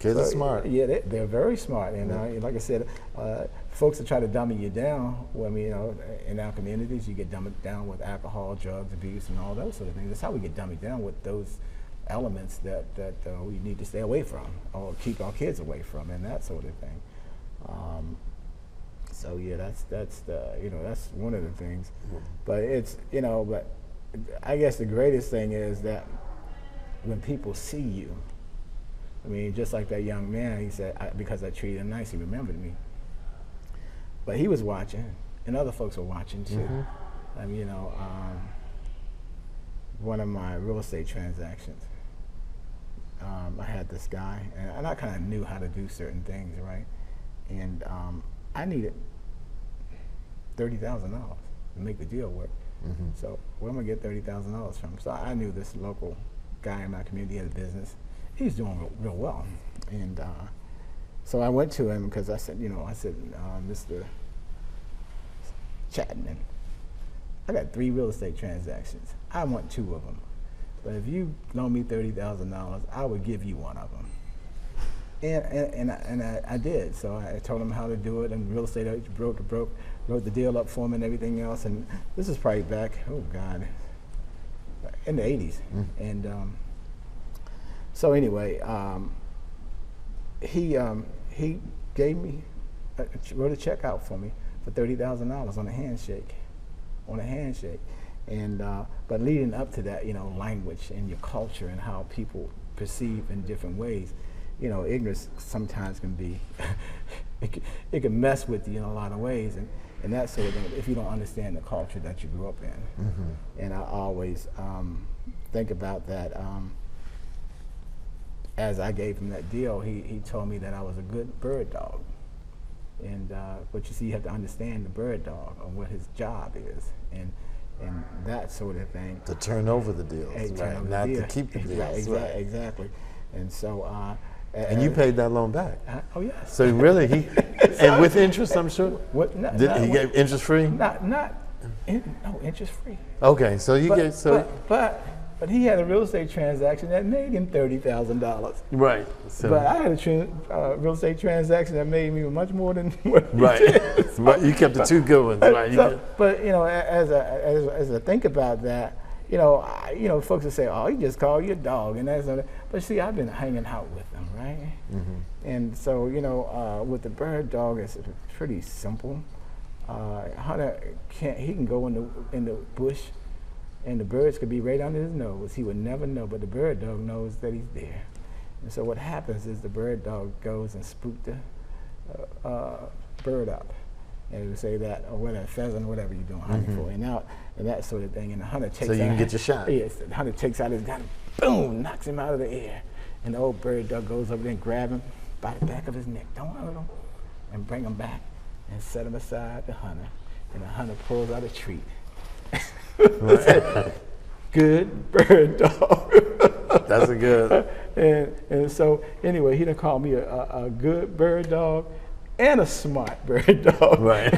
Kids are smart. Yeah, they're very smart, and like I said, folks that try to dummy you down. Well, I mean, you know, in our communities, you get dummied down with alcohol, drugs, abuse, and all those sort of things. That's how we get dummied down, with those elements that we need to stay away from, or keep our kids away from, and that sort of thing. So yeah, that's that's one of the things. But it's, you know, but I guess the greatest thing is that when people see you. I mean, just like that young man, he said, because I treated him nice, he remembered me. But he was watching, and other folks were watching too. I mean, you know, one of my real estate transactions, I had this guy, and I kind of knew how to do certain things, right? And I needed $30,000 to make the deal work. So where am I going to get $30,000 from? So I knew this local guy in my community had a business. He's doing real well, and so I went to him, because I said, Mr. Chapman, I got 3 real estate transactions. I want 2 of them. But if you loan me $30,000, I would give you 1 of them. And I did. So I told him how to do it, and real estate agent wrote the deal up for him and everything else. And this is probably back, oh God, in the 80s. And so anyway, he gave me, wrote a check out for me for $30,000 on a handshake. And but leading up to that, you know, language and your culture and how people perceive in different ways, you know, ignorance sometimes can be, it can mess with you in a lot of ways, and that sort of thing, if you don't understand the culture that you grew up in. And I always think about that. As I gave him that deal, he told me that I was a good bird dog. And but you see, you have to understand the bird dog and what his job is, and that sort of thing. To turn over the deals, right? Not to keep the deals. Exactly. And so. And you paid that loan back. Oh yes. So really, and with interest, I'm sure. What? He gave interest free? No, interest free. Okay, so you get so. But he had a real estate transaction that made him $30,000. Right. So. But I had a real estate transaction that made me much more than what he right. did. So, right. You kept the 2 good ones, right? But you know, as I think about that, you know, folks will say, "Oh, he just called you a dog," and that's not. But see, I've been hanging out with them, right? And so, you know, with the bird dog, it's pretty simple. Hunter he can go in the bush, and the birds could be right under his nose. He would never know, but the bird dog knows that he's there. And so what happens is the bird dog goes and spooks the bird up. And it would say that, or whatever, pheasant, whatever you're doing, hunting for, and that sort of thing. And the hunter takes so you can get your shot. Yes, the hunter takes out his gun, boom, knocks him out of the air. And the old bird dog goes over there and grabs him by the back of his neck, don't hurt him, and bring him back and set him aside the hunter. And the hunter pulls out a treat. Good bird dog. That's a good. And so anyway, he done called me a good bird dog and a smart bird dog. Right.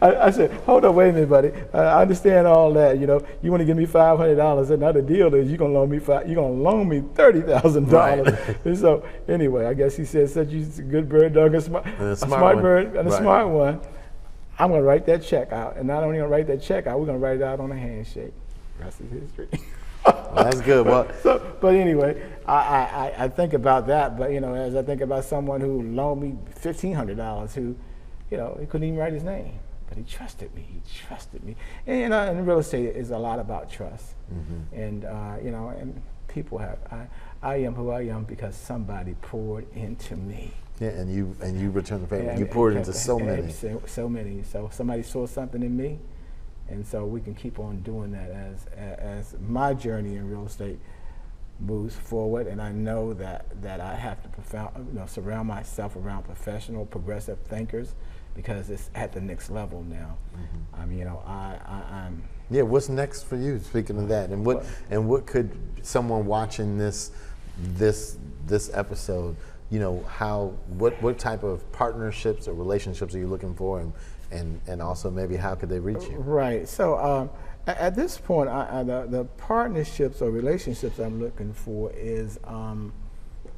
I said, hold on, wait a minute, buddy. I understand all that. You know, you want to give me $500. Another deal is you're gonna loan me $30,000. Right. And so anyway, I guess he said, such a good bird dog, a smart bird, and a smart one. I'm gonna write that check out, and not only gonna write that check out, we're gonna write it out on a handshake. Rest is history. Well, that's good. Well, but anyway, I think about that. But you know, as I think about someone who loaned me $1,500, who, you know, he couldn't even write his name, but he trusted me. And real estate is a lot about trust. And you know, and people have. I am who I am because somebody poured into me. Yeah, and you returned the favor. You poured into so many. So many. So somebody saw something in me. And so we can keep on doing that as my journey in real estate moves forward. And I know that I have to surround myself around professional, progressive thinkers, because it's at the next level now. I mean, you know, I'm. Yeah, what's next for you? Speaking of that, and what could someone watching this episode, you know, what type of partnerships or relationships are you looking for, and also maybe how could they reach you? Right. So at this point, the partnerships or relationships I'm looking for is,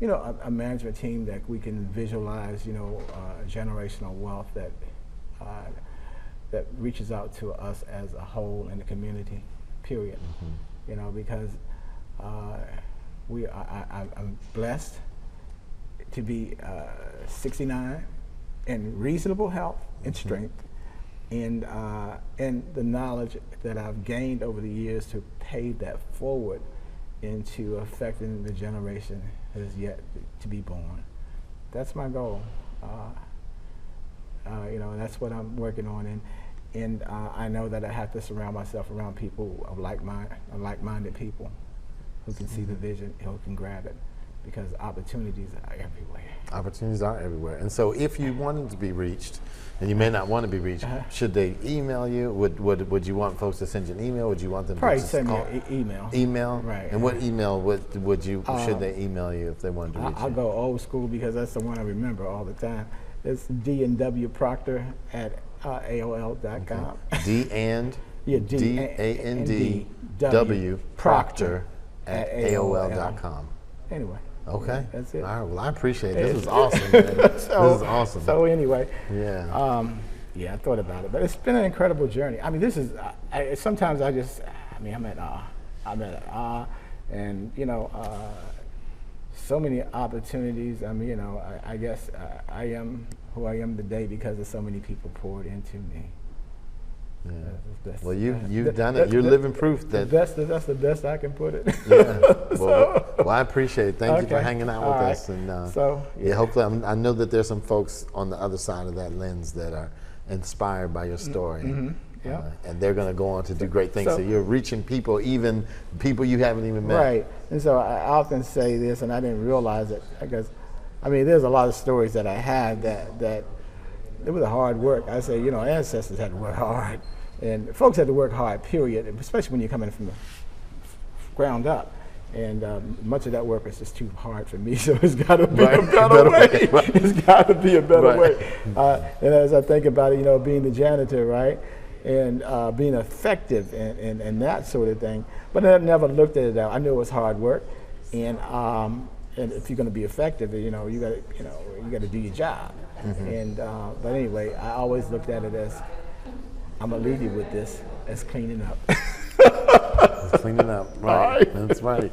you know, a management team that we can visualize, you know, generational wealth that reaches out to us as a whole in the community. Period. You know, because I'm blessed to be 69 in reasonable health and strength. And the knowledge that I've gained over the years to pay that forward into affecting the generation that is yet to be born. That's my goal. You know, and that's what I'm working on. And I know that I have to surround myself around people of like-minded people who can see the vision, who can grab it, because opportunities are everywhere. Opportunities are everywhere. And so if you wanted to be reached, and you may not want to be reached, should they email you? Would you want folks to send you an email? Would you want them probably to send call? me an email? Email? Right. And what email should they email you if they wanted to reach you? I'll go old school because that's the one I remember all the time. It's D&W Proctor at AOL.com. D and Yeah, D-A-N-D-W Proctor at AOL.com. Anyway. Okay. Yeah, that's it. All right. Well, I appreciate it. This is awesome, man. This is awesome. So anyway. Yeah. Yeah, I thought about it, but it's been an incredible journey. I mean, this is. Sometimes I'm at awe. I'm at awe, and so many opportunities. I mean, I guess I am who I am today because of so many people poured into me. Yeah. Well, you've done it. You're living proof that that's the best I can put it. Yeah. Well, I appreciate it. Thank you for hanging out with us. And hopefully, I know that there's some folks on the other side of that lens that are inspired by your story. Mm-hmm. Yeah. And they're going to go on to do great things. So you're reaching people, even people you haven't even met. Right. And so I often say this, and I didn't realize it because, there's a lot of stories that I had that it was hard work. I say, ancestors had to work hard, and folks had to work hard, period, especially when you're coming from the ground up. And much of that work is just too hard for me, so it's got to be a better way. Right. It's got to be a better way. And as I think about it, being the janitor, right, and being effective and that sort of thing. But I never looked at it that way. I knew it was hard work, and if you're going to be effective, you got to do your job. Mm-hmm. And but anyway, I always looked at it as I'm gonna leave you with this as cleaning up. Cleaning up, right? That's right.